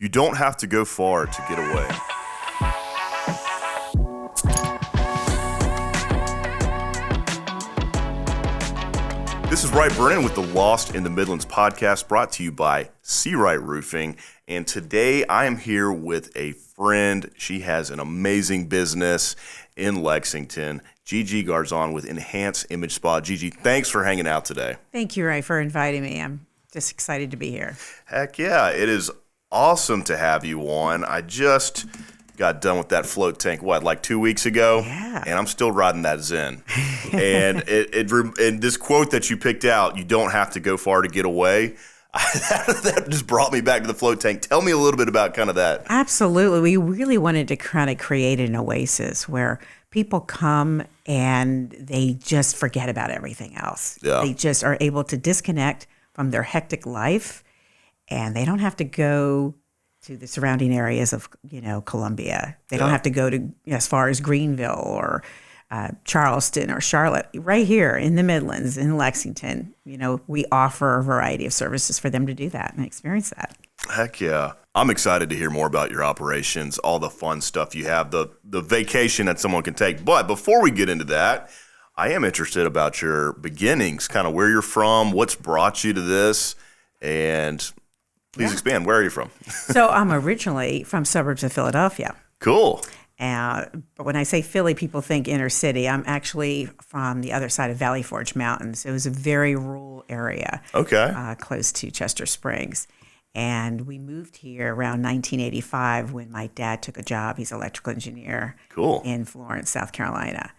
You don't have to go far to get away. This is Wright Brennan with the Lost in the Midlands podcast, brought to you by Wright Roofing. And today I am here with a friend. She has an amazing business in Lexington, Gigi Garzon with Enhance Image Spa. Gigi, thanks for hanging out today. Thank you, Wright, for inviting me. I'm just excited to be here. Heck yeah, it is awesome to have you on. I just got done with that float tank, like 2 weeks ago? Yeah. And I'm still riding that Zen. And and this quote that you picked out, you don't have to go far to get away, that just brought me back to the float tank. Tell me a little bit about kind of that. Absolutely. We really wanted to kind of create an oasis where people come and they just forget about everything else. Yeah. They just are able to disconnect from their hectic life, and they don't have to go to the surrounding areas of, Columbia. They don't have to go to as far as Greenville or Charleston or Charlotte. Right here in the Midlands, in Lexington, we offer a variety of services for them to do that and experience that. Heck yeah. I'm excited to hear more about your operations, all the fun stuff you have, the vacation that someone can take. But before we get into that, I am interested about your beginnings, kind of where you're from, what's brought you to this, and please expand. Where are you from? So I'm originally from suburbs of Philadelphia. Cool. But when I say Philly, people think inner city. I'm actually from the other side of Valley Forge Mountains. It was a very rural area. Okay. Close to Chester Springs. And we moved here around 1985 when my dad took a job. He's an electrical engineer. Cool. In Florence, South Carolina.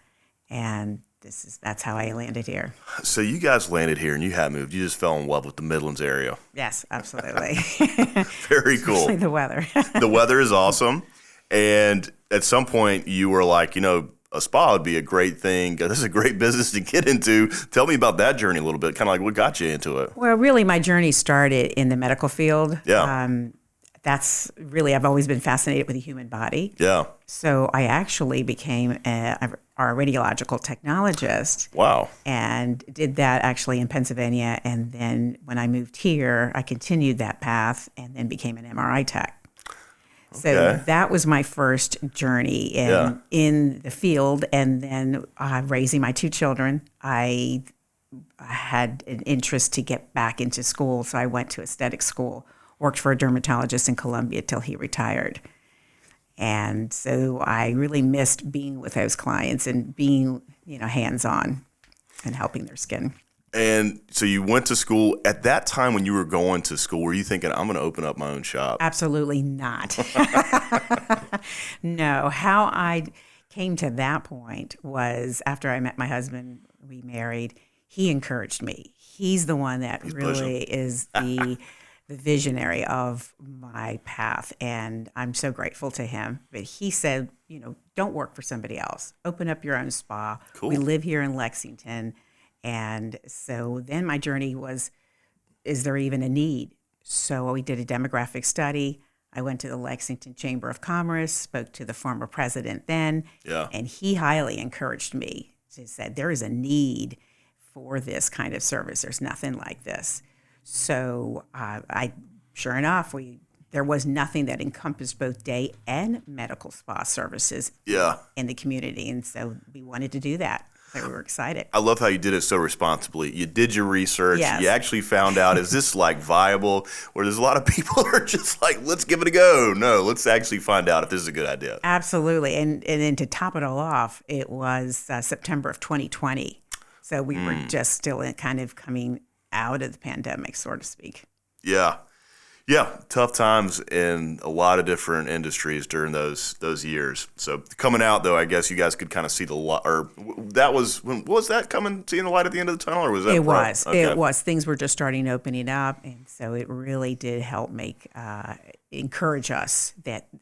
And that's how I landed here. So you guys landed here and you had moved. You just fell in love with the Midlands area. Yes, absolutely. Very cool. Especially the weather. The weather is awesome. And at some point you were like, a spa would be a great thing. This is a great business to get into. Tell me about that journey a little bit, kind of like what got you into it. Well, really, my journey started in the medical field. Yeah. That's really, I've always been fascinated with the human body. Yeah. So I actually became our radiological technologist. Wow. And did that actually in Pennsylvania. And then when I moved here, I continued that path and then became an MRI tech. So that was my first journey in the field. And then raising my two children, I had an interest to get back into school. So I went to aesthetic school, worked for a dermatologist in Columbia till he retired. And so I really missed being with those clients and being, hands-on and helping their skin. And so you went to school. At that time when you were going to school, were you thinking, I'm going to open up my own shop? Absolutely not. No. How I came to that point was after I met my husband, we married, he encouraged me. He's the one that really is the visionary of my path, and I'm so grateful to him. But he said, don't work for somebody else. Open up your own spa. Cool. We live here in Lexington. And so then my journey was, is there even a need? So we did a demographic study. I went to the Lexington Chamber of Commerce, spoke to the former president then, and he highly encouraged me. He said, there is a need for this kind of service. There's nothing like this. So sure enough, there was nothing that encompassed both day and medical spa services in the community. And so we wanted to do that. So we were excited. I love how you did it so responsibly. You did your research. Yes. You actually found out, is this viable? Where there's a lot of people who are just like, let's give it a go. No, let's actually find out if this is a good idea. Absolutely. And then to top it all off, it was September of 2020. So we were just still kind of coming out of the pandemic, so to speak. Yeah. Yeah, tough times in a lot of different industries during those years. So coming out, though, I guess you guys could kind of see the light. Or that was that coming, seeing the light at the end of the tunnel, or was that? It was. Okay. It was. Things were just starting opening up, and so it really did help encourage us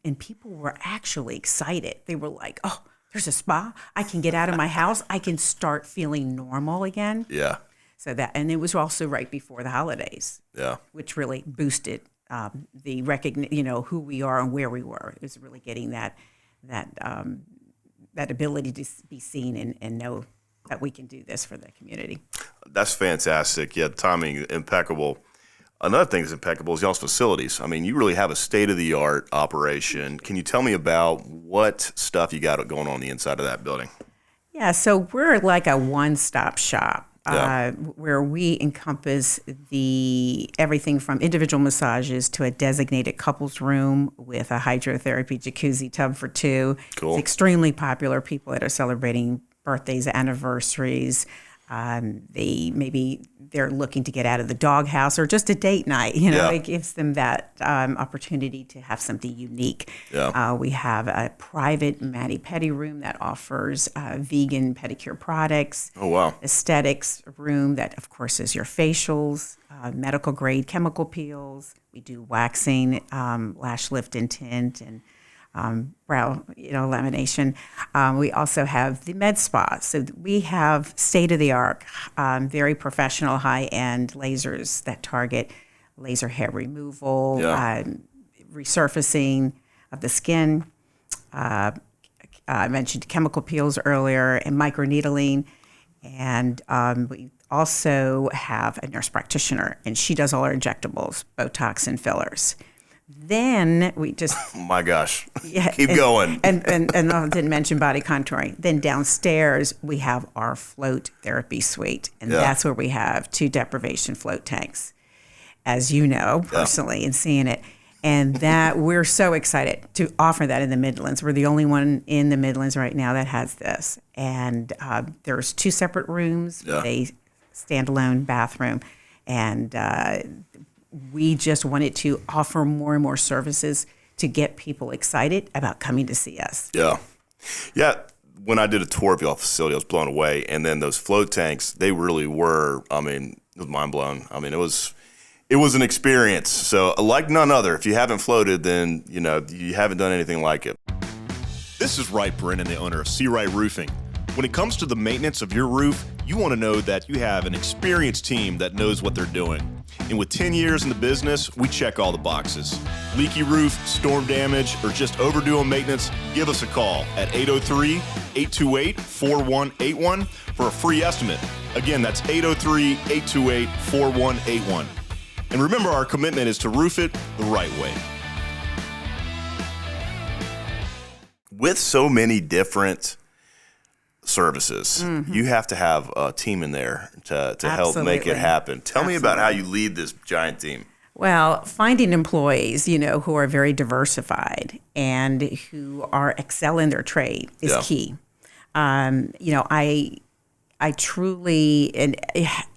and people were actually excited. They were like, "Oh, there's a spa. I can get out of my house. I can start feeling normal again." Yeah. So and it was also right before the holidays. Yeah. Which really boosted the recognition, who we are and where we were. It was really getting that ability to be seen and know that we can do this for the community. That's fantastic. Yeah, timing impeccable. Another thing that's impeccable is y'all's facilities. I mean, you really have a state-of-the-art operation. Can you tell me about what stuff you got going on the inside of that building? Yeah, so we're like a one-stop shop. Yeah. Where we encompass everything from individual massages to a designated couples room with a hydrotherapy jacuzzi tub for two. Cool. It's extremely popular. People that are celebrating birthdays, anniversaries. They're looking to get out of the doghouse or just a date night. Yeah. It gives them that opportunity to have something unique. Yeah. We have a private mani-pedi room that offers vegan pedicure products. Oh, wow. Aesthetics room that, of course, is your facials, medical grade chemical peels. We do waxing, lash lift and tint, and brow, lamination. We also have the med spa. So we have state-of-the-art, very professional, high-end lasers that target laser hair removal, resurfacing of the skin. I mentioned chemical peels earlier and microneedling. And we also have a nurse practitioner, and she does all our injectables, Botox and fillers. Then we just Oh my gosh. yeah, Keep going. And I didn't mention body contouring. Then downstairs we have our float therapy suite, and that's where we have 2 deprivation float tanks, as you know personally and seeing it. And that we're so excited to offer that in the Midlands. We're the only one in the Midlands right now that has this. And there's 2 separate rooms with a standalone bathroom, and we just wanted to offer more and more services to get people excited about coming to see us. Yeah. Yeah. When I did a tour of your facility, I was blown away. And then those float tanks, they really were, it was mind blown. It was an experience. So like none other. If you haven't floated, then, you haven't done anything like it. This is Wright, Brennan, the owner of Wright Roofing. When it comes to the maintenance of your roof, you want to know that you have an experienced team that knows what they're doing. And with 10 years in the business, we check all the boxes. Leaky roof, storm damage, or just overdue on maintenance, give us a call at 803-828-4181 for a free estimate. Again, that's 803-828-4181. And remember, our commitment is to roof it the right way. With so many different services, you have to have a team in there to help make it happen. Tell me about how you lead this giant team. Well, finding employees, who are very diversified and who are excel in their trade is key. I truly, and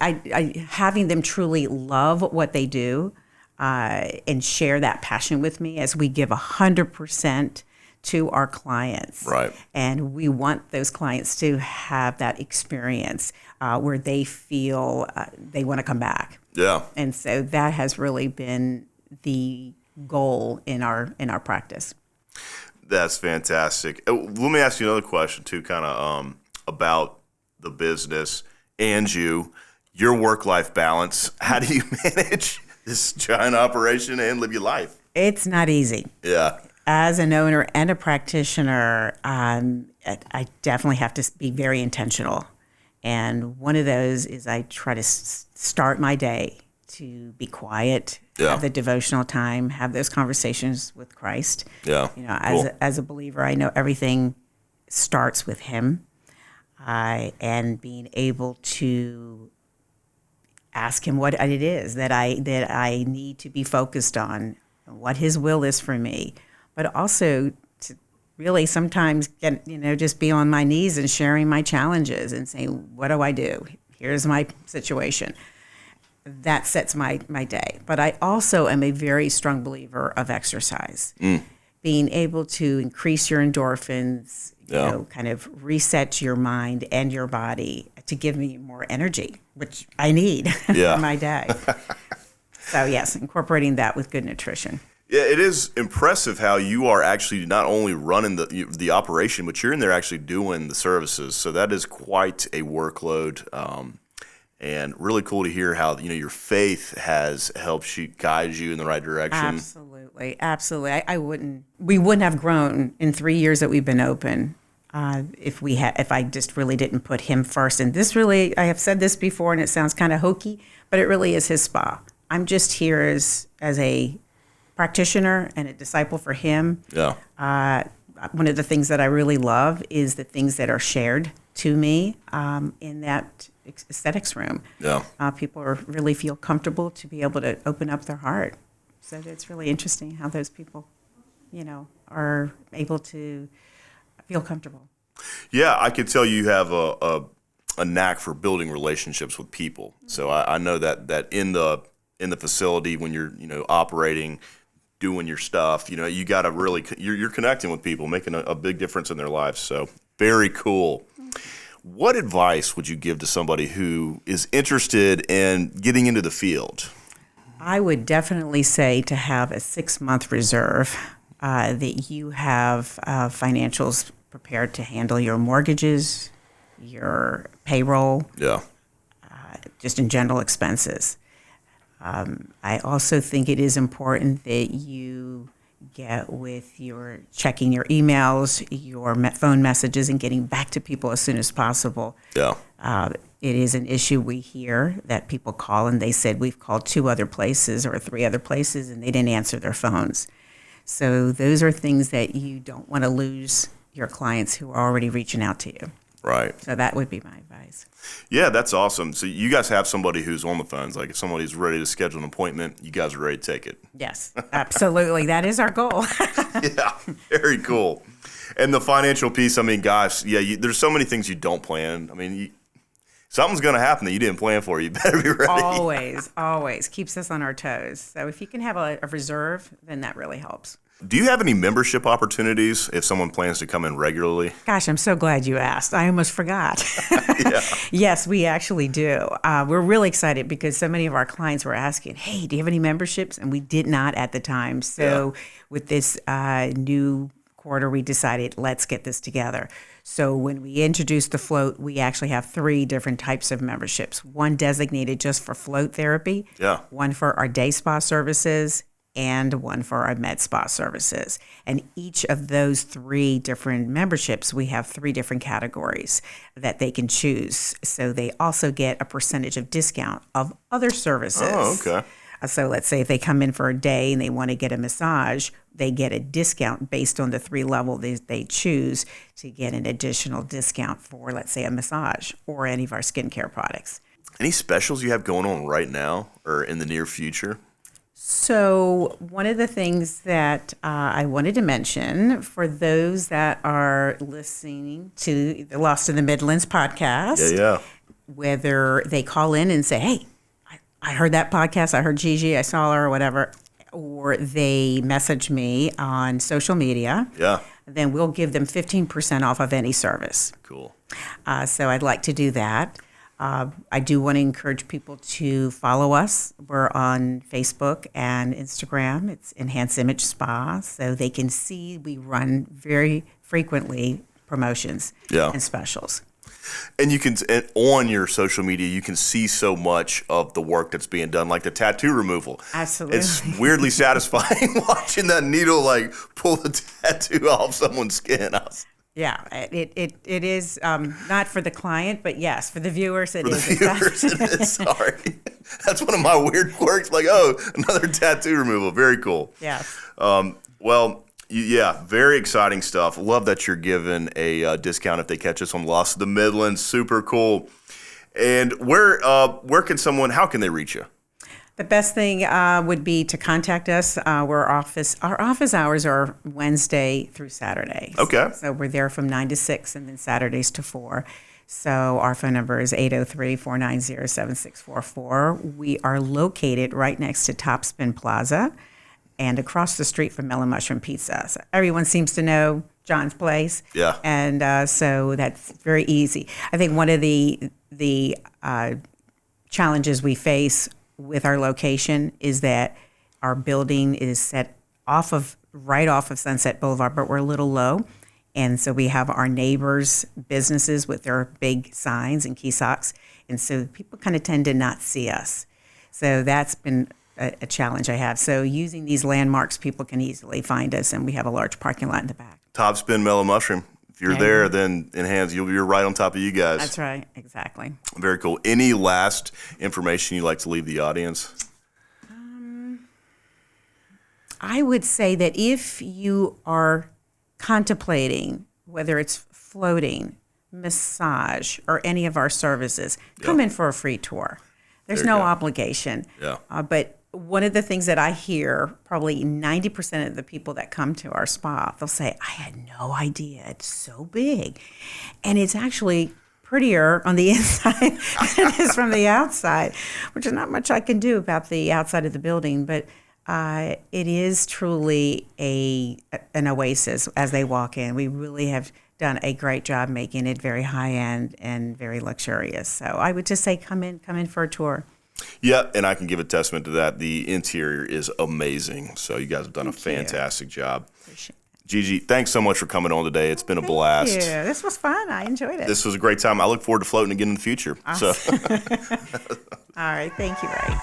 I having them truly love what they do and share that passion with me as we give 100% to our clients. Right. And we want those clients to have that experience where they feel they want to come back. Yeah. And so that has really been the goal in our practice. That's fantastic. Let me ask you another question too, kind of about the business and your work-life balance. How do you manage this giant operation and live your life? It's not easy. Yeah. As an owner and a practitioner, I definitely have to be very intentional. And one of those is I try to start my day to be quiet, have the devotional time, have those conversations with Christ. Yeah. As a believer, I know everything starts with Him. And being able to ask Him what it is that I need to be focused on, what His will is for me, but also to really sometimes get, just be on my knees and sharing my challenges and saying, what do I do? Here's my situation. That sets my day. But I also am a very strong believer of exercise. Being able to increase your endorphins, kind of reset your mind and your body to give me more energy, which I need for my day. So yes, incorporating that with good nutrition. Yeah, it is impressive how you are actually not only running the operation, but you're in there actually doing the services. So that is quite a workload, and really cool to hear how your faith has helped guide you in the right direction. Absolutely. We wouldn't have grown in 3 years that we've been open if I just really didn't put Him first. And this really, I have said this before, and it sounds kind of hokey, but it really is His spa. I'm just here as a practitioner and a disciple for him. Yeah. One of the things that I really love is the things that are shared to me in that aesthetics room. Yeah. People really feel comfortable to be able to open up their heart. So it's really interesting how those people, are able to feel comfortable. Yeah, I can tell you have a knack for building relationships with people. So I know that in the facility when you're operating, doing your stuff, you got to really you're connecting with people, making a big difference in their lives. So very cool. What advice would you give to somebody who is interested in getting into the field? I would definitely say to have a 6-month reserve, that you have financials prepared to handle your mortgages, your payroll, just in general expenses. I also think it is important that you get with your checking your emails, your phone messages, and getting back to people as soon as possible. Yeah. It is an issue we hear that people call and they said we've called 2 other places or 3 other places and they didn't answer their phones. So those are things that you don't want to lose your clients who are already reaching out to you. Right. So that would be my advice. Yeah, that's awesome. So you guys have somebody who's on the phones. Like if somebody's ready to schedule an appointment, you guys are ready to take it. Yes, absolutely. That is our goal. Yeah, very cool. And the financial piece, I mean, gosh, there's so many things you don't plan. I mean, something's going to happen that you didn't plan for. You better be ready. Always keeps us on our toes. So if you can have a reserve, then that really helps. Do you have any membership opportunities if someone plans to come in regularly? Gosh, I'm so glad you asked. I almost forgot. Yeah. Yes, we actually do. We're really excited because so many of our clients were asking, hey, do you have any memberships? And we did not at the time. So with this new quarter, we decided, let's get this together. So when we introduced the float, we actually have 3 different types of memberships. One designated just for float therapy, one for our day spa services, and one for our med spa services. And each of those 3 different memberships, we have 3 different categories that they can choose. So they also get a percentage of discount of other services. Oh, okay. So let's say if they come in for a day and they want to get a massage, they get a discount based on the 3 levels they choose to get an additional discount for, let's say, a massage or any of our skincare products. Any specials you have going on right now or in the near future? So one of the things that I wanted to mention for those that are listening to the Lost in the Midlands podcast, whether they call in and say, hey, I heard that podcast, I heard Gigi, I saw her or whatever, or they message me on social media, then we'll give them 15% off of any service. Cool. So I'd like to do that. I do want to encourage people to follow us. We're on Facebook and Instagram. It's Enhanced Image Spa, so they can see we run very frequently promotions and specials. And you can, on your social media, you can see so much of the work that's being done, like the tattoo removal. Absolutely. It's weirdly satisfying watching that needle pull the tattoo off someone's skin. Yeah, it is not for the client, but yes, for the viewers it is. For the viewers it is, sorry. That's one of my weird quirks, another tattoo removal. Very cool. Yes. Very exciting stuff. Love that you're giving a discount if they catch us on Lost in the Midlands. Super cool. And how can they reach you? The best thing would be to contact us. Our office hours are Wednesday through Saturday. Okay. So we're there from 9 to 6 and then Saturdays to 4. So our phone number is 803-490-7644. We are located right next to Topspin Plaza and across the street from Melon Mushroom Pizza. So everyone seems to know John's place. Yeah. And so that's very easy. I think one of the challenges we face with our location is that our building is set right off of Sunset Boulevard, but we're a little low. And so we have our neighbors' businesses with their big signs and kiosks. And so people kind of tend to not see us. So that's been a challenge I have. So using these landmarks, people can easily find us, and we have a large parking lot in the back. Topspin Mellow Mushroom. If you're there, then Enhance, you're right on top of you guys. That's right, exactly. Very cool. Any last information you'd like to leave the audience? I would say that if you are contemplating whether it's floating, massage, or any of our services, come in for a free tour. There's no obligation. Yeah. But one of the things that I hear, probably 90% of the people that come to our spa, they'll say, I had no idea it's so big. And it's actually prettier on the inside than it is from the outside, which is not much I can do about the outside of the building. But it is truly an oasis as they walk in. We really have done a great job making it very high end and very luxurious. So I would just say come in for a tour. Yeah, and I can give a testament to that. The interior is amazing. So you guys have done a fantastic job. Appreciate it. Gigi, thanks so much for coming on today. It's been a blast. Thank you. This was fun. I enjoyed it. This was a great time. I look forward to floating again in the future. Awesome. All right. Thank you, Ray.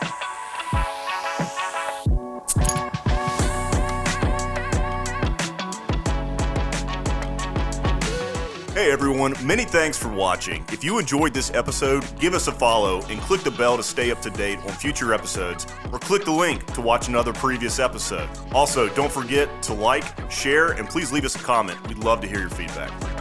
Hey everyone, many thanks for watching. If you enjoyed this episode, give us a follow and click the bell to stay up to date on future episodes, or click the link to watch another previous episode. Also, don't forget to like, share, and please leave us a comment. We'd love to hear your feedback.